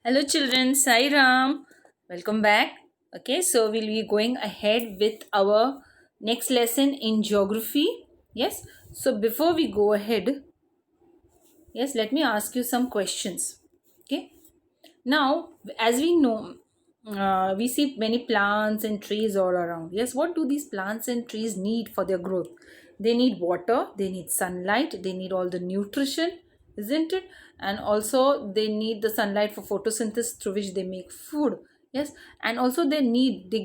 Hello children, Sai Ram. Welcome back. Okay, so we'll be going ahead with our next lesson in geography. Yes, so before we go ahead, yes, let me ask you some questions. Okay, now as we know, we see many plants and trees all around. Yes, what do these plants and trees need for their growth? They need water, they need sunlight, they need all the nutrition, isn't it? And also they need the sunlight for photosynthesis through which they make food. Yes, and also they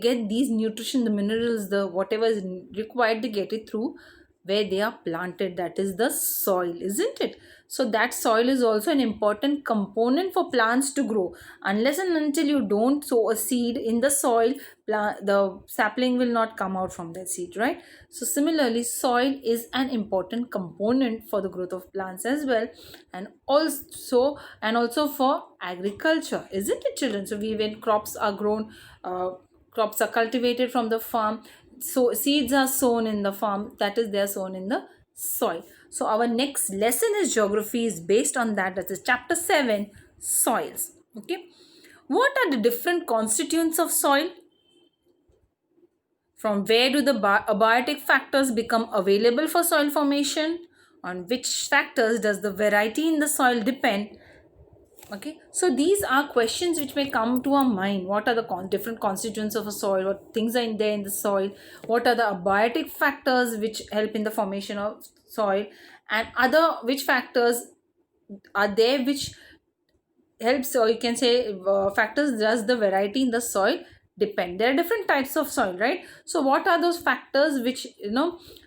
get these nutrition, the minerals, the whatever is required, they get it through where they are planted, that is the soil, isn't it? So that soil is also an important component for plants to grow. Unless and until you don't sow a seed in the soil, the sapling will not come out from that seed, right? So similarly, soil is an important component for the growth of plants as well, and also for agriculture, isn't it, children? So when crops are grown, crops are cultivated from the farm, so seeds are sown in the farm, that is, they are sown in the soil. So our next lesson is geography is based on that. That is chapter 7, soils. Okay, what are the different constituents of soil? From where do the abiotic factors become available for soil formation? On which factors does the variety in the soil depend? Okay, so these are questions which may come to our mind. What are the different constituents of a soil? What things are in there in the soil? What are the abiotic factors which help in the formation of soil? And other which factors are there which helps, or you can say factors does the variety in the soil depend? There are different types of soil, right? So what are those factors which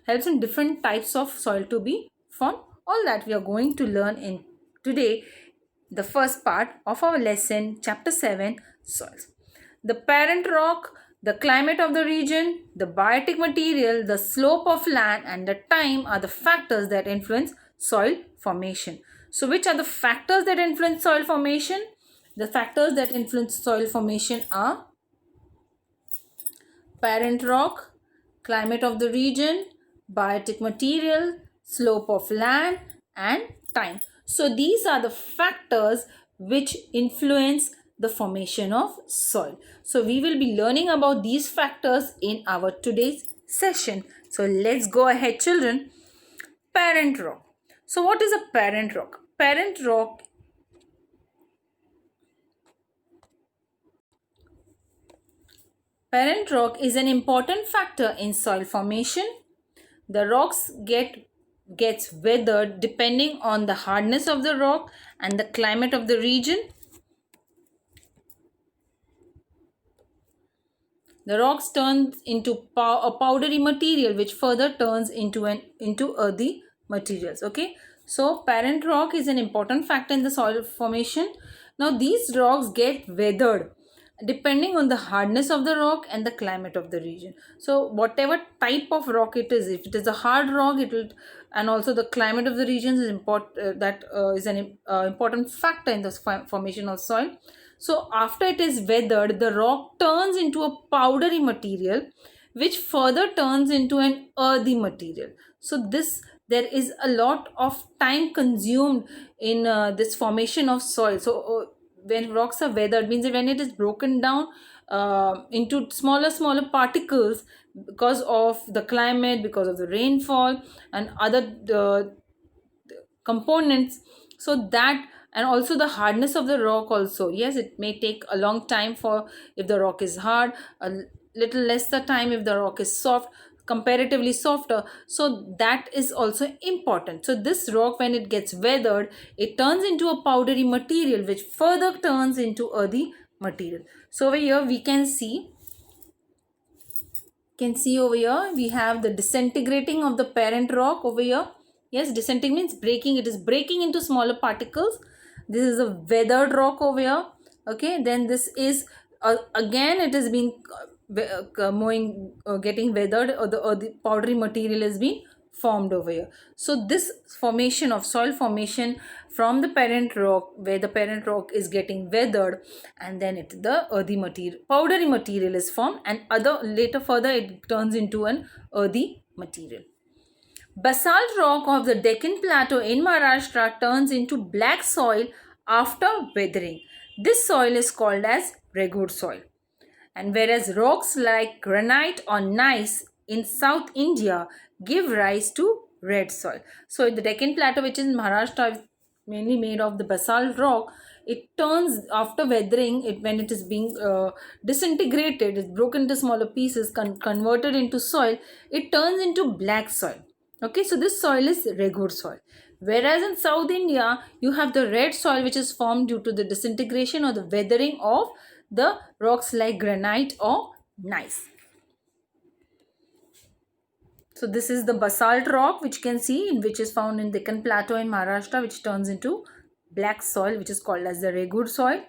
helps in different types of soil to be formed? All that we are going to learn in today, the first part of our lesson, chapter 7, soils. The parent rock, the climate of the region, the biotic material, the slope of land, and the time are the factors that influence soil formation. So, which are the factors that influence soil formation? The factors that influence soil formation are parent rock, climate of the region, biotic material, slope of land, and time. So these are the factors which influence the formation of soil. So we will be learning about these factors in our today's session. So let's go ahead, children. Parent rock. So what is a parent rock? Parent rock is an important factor in soil formation. The rocks gets weathered depending on the hardness of the rock and the climate of the region. The rocks turn into a powdery material which further turns into earthy materials. Okay, so parent rock is an important factor in the soil formation. Now these rocks get weathered depending on the hardness of the rock and the climate of the region. So whatever type of rock it is, if it is a hard rock, it will, and also the climate of the regions is important. That is an important factor in the formation of soil. So after it is weathered, the rock turns into a powdery material which further turns into an earthy material. So this, there is a lot of time consumed in this formation of soil. So when rocks are weathered, means that when it is broken down into smaller particles because of the climate, because of the rainfall and other components, so that, and also the hardness of the rock also. Yes, it may take a long time for, if the rock is hard, a little less the time if the rock is soft, comparatively softer. So that is also important. So this rock, when it gets weathered, it turns into a powdery material which further turns into earthy material. So over here we can see over here we have the disintegrating of the parent rock over here. Yes, disintegrating means breaking. It is breaking into smaller particles. This is a weathered rock over here. Okay, then this is again it has been getting weathered, or the powdery material has been formed over here. So this formation of soil formation from the parent rock, where the parent rock is getting weathered, and then the earthy material, powdery material is formed, and other later further it turns into an earthy material. Basalt rock of the Deccan Plateau in Maharashtra turns into black soil after weathering. This soil is called as regur soil. And whereas rocks like granite or gneiss in South India give rise to red soil. So the Deccan Plateau, which is in Maharashtra, is mainly made of the basalt rock. It turns after weathering, when it is being disintegrated, it's broken into smaller pieces, converted into soil, it turns into black soil. Okay, so this soil is regur soil. Whereas in South India, you have the red soil which is formed due to the disintegration or the weathering of the rocks like granite or gneiss. So this is the basalt rock which you can see, which is found in Deccan Plateau in Maharashtra, which turns into black soil, which is called as the regur soil.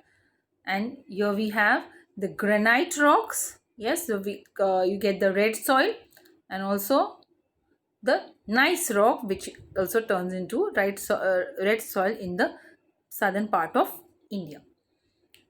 And here we have the granite rocks. Yes, so you get the red soil, and also the gneiss rock, which also turns into red soil in the southern part of India.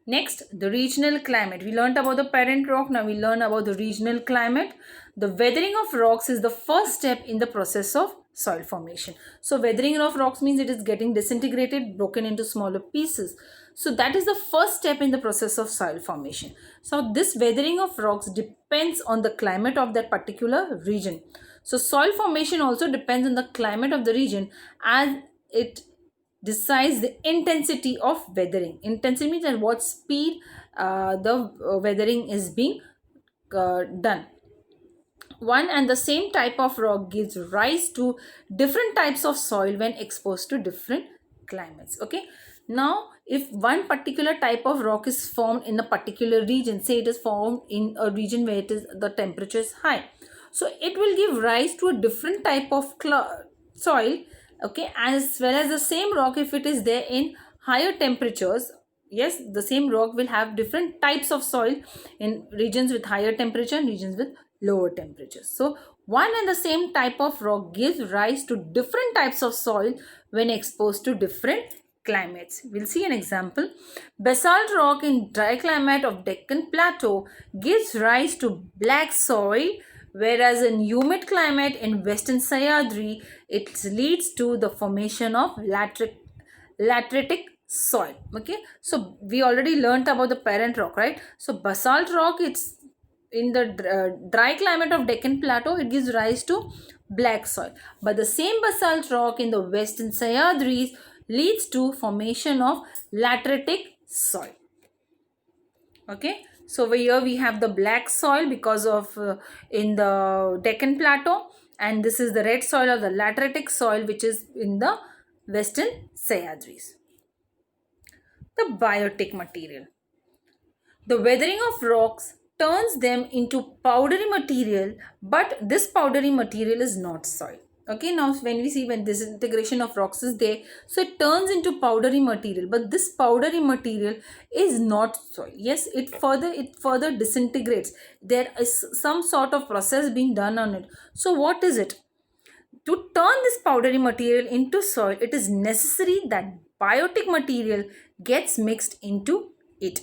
Next, the regional climate. We learned about the parent rock. Now we learn about the regional climate. The weathering of rocks is the first step in the process of soil formation. So weathering of rocks means it is getting disintegrated, broken into smaller pieces. So that is the first step in the process of soil formation. So this weathering of rocks depends on the climate of that particular region. So soil formation also depends on the climate of the region, as it decides the intensity of weathering. Intensity means at what speed the weathering is being done. One and the same type of rock gives rise to different types of soil when exposed to different climates. Okay, now if one particular type of rock is formed in a particular region, say it is formed in a region where the temperature is high, so it will give rise to a different type of soil. Okay, as well as the same rock, if it is there in higher temperatures, yes, the same rock will have different types of soil in regions with higher temperature and regions with lower temperatures. So one and the same type of rock gives rise to different types of soil when exposed to different climates. We'll see an example. Basalt rock in dry climate of Deccan Plateau gives rise to black soil, whereas in humid climate in Western Sahyadri, it leads to the formation of lateritic soil. Okay, so we already learnt about the parent rock, right? So basalt rock, it's in the dry climate of Deccan Plateau, it gives rise to black soil. But the same basalt rock in the Western Sahyadris leads to formation of lateritic soil. Okay, so over here we have the black soil because of in the Deccan Plateau, and this is the red soil or the lateritic soil which is in the Western Sahyadris. The biotic material. The weathering of rocks turns them into powdery material, but this powdery material is not soil. Okay, now when we see when disintegration of rocks is there, so it turns into powdery material, but this powdery material is not soil. Yes, it further disintegrates. There is some sort of process being done on it. So what is it? To turn this powdery material into soil, it is necessary that biotic material gets mixed into it.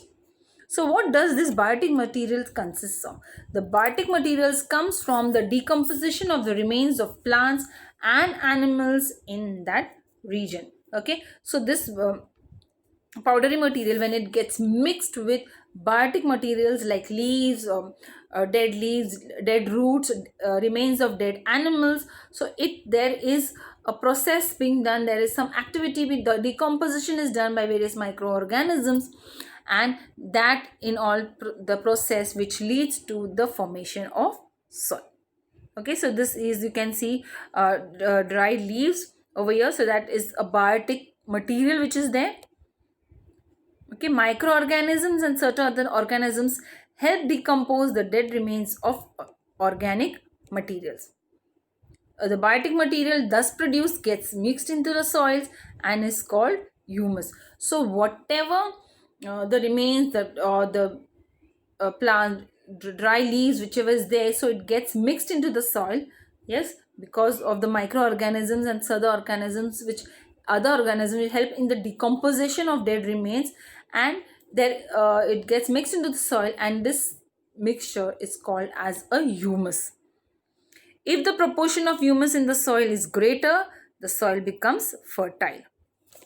So what does this biotic material consist of? The biotic materials comes from the decomposition of the remains of plants and animals in that region. Okay, so this powdery material, when it gets mixed with biotic materials like leaves, dead roots, remains of dead animals, so there is a process being done, there is some activity with the decomposition is done by various microorganisms, and that in all the process which leads to the formation of soil. Okay, so this is, you can see dried leaves over here, so that is a biotic material which is there. Okay, microorganisms and certain other organisms help decompose the dead remains of organic materials. The biotic material thus produced gets mixed into the soils and is called humus. So whatever the remains that or the plant dry leaves, whichever is there, so it gets mixed into the soil. Yes, because of the microorganisms and other organisms which help in the decomposition of dead remains, and there it gets mixed into the soil, and this mixture is called as a humus. If the proportion of humus in the soil is greater, the soil becomes fertile.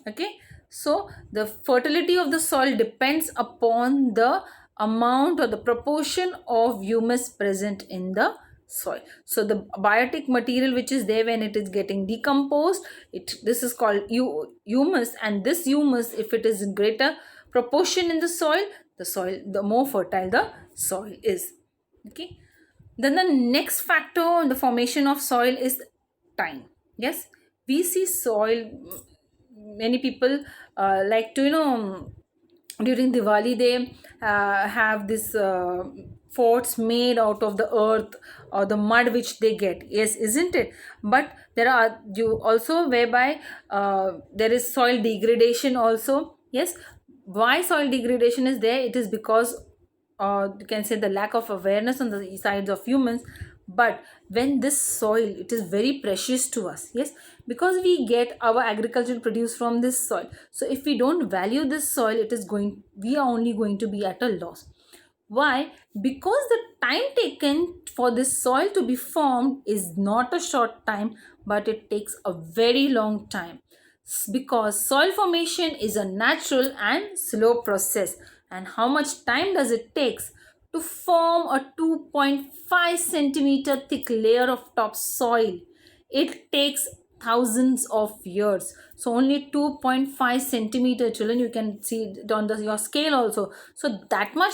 Okay, So the fertility of the soil depends upon the amount or the proportion of humus present in the soil. So the biotic material which is there when it is getting decomposed, this is called humus, and this humus, if it is in greater proportion in the soil, the more fertile the soil is. Okay. Then the next factor in the formation of soil is time. Yes, we see soil, many people like to, during Diwali they have this forts made out of the earth or the mud which they get. Yes, isn't it? But there are you also whereby there is soil degradation also. Yes, why soil degradation is there? It is because you can say the lack of awareness on the sides of humans. But when this soil, it is very precious to us. Yes, because we get our agricultural produce from this soil. So if we don't value this soil, we are only going to be at a loss. Why? Because the time taken for this soil to be formed is not a short time, but it takes a very long time. Because soil formation is a natural and slow process. And how much time does it take to form a 2.5 centimeter thick layer of topsoil? It takes thousands of years. So only 2.5 centimeter, children, you can see it on your scale also. So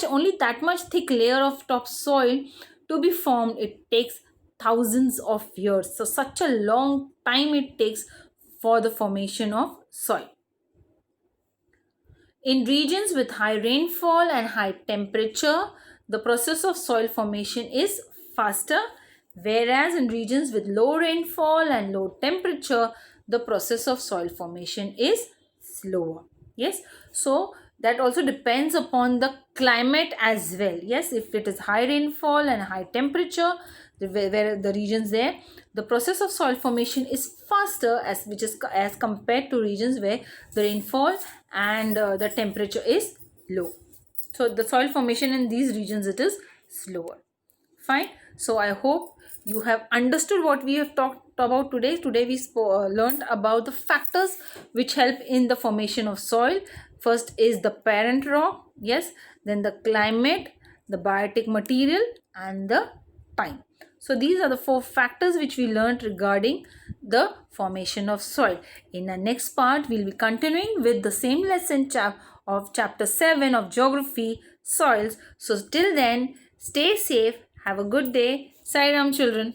only that much thick layer of topsoil to be formed, it takes thousands of years. So such a long time it takes for the formation of soil. In regions with high rainfall and high temperature, the process of soil formation is faster, whereas in regions with low rainfall and low temperature, the process of soil formation is slower. Yes, so that also depends upon the climate as well. Yes, if it is high rainfall and high temperature, where the regions there, the process of soil formation is faster as compared to regions where the rainfall and the temperature is low. So the soil formation in these regions, it is slower. Fine. So I hope you have understood what we have talked about today. Today we learned about the factors which help in the formation of soil. First is the parent rock. Yes. Then the climate, the biotic material, and the time. So these are the 4 factors which we learned regarding the formation of soil. In the next part, we will be continuing with the same lesson of chapter 7 of geography, soils. So till then, stay safe. Have a good day. Sai Ram, children.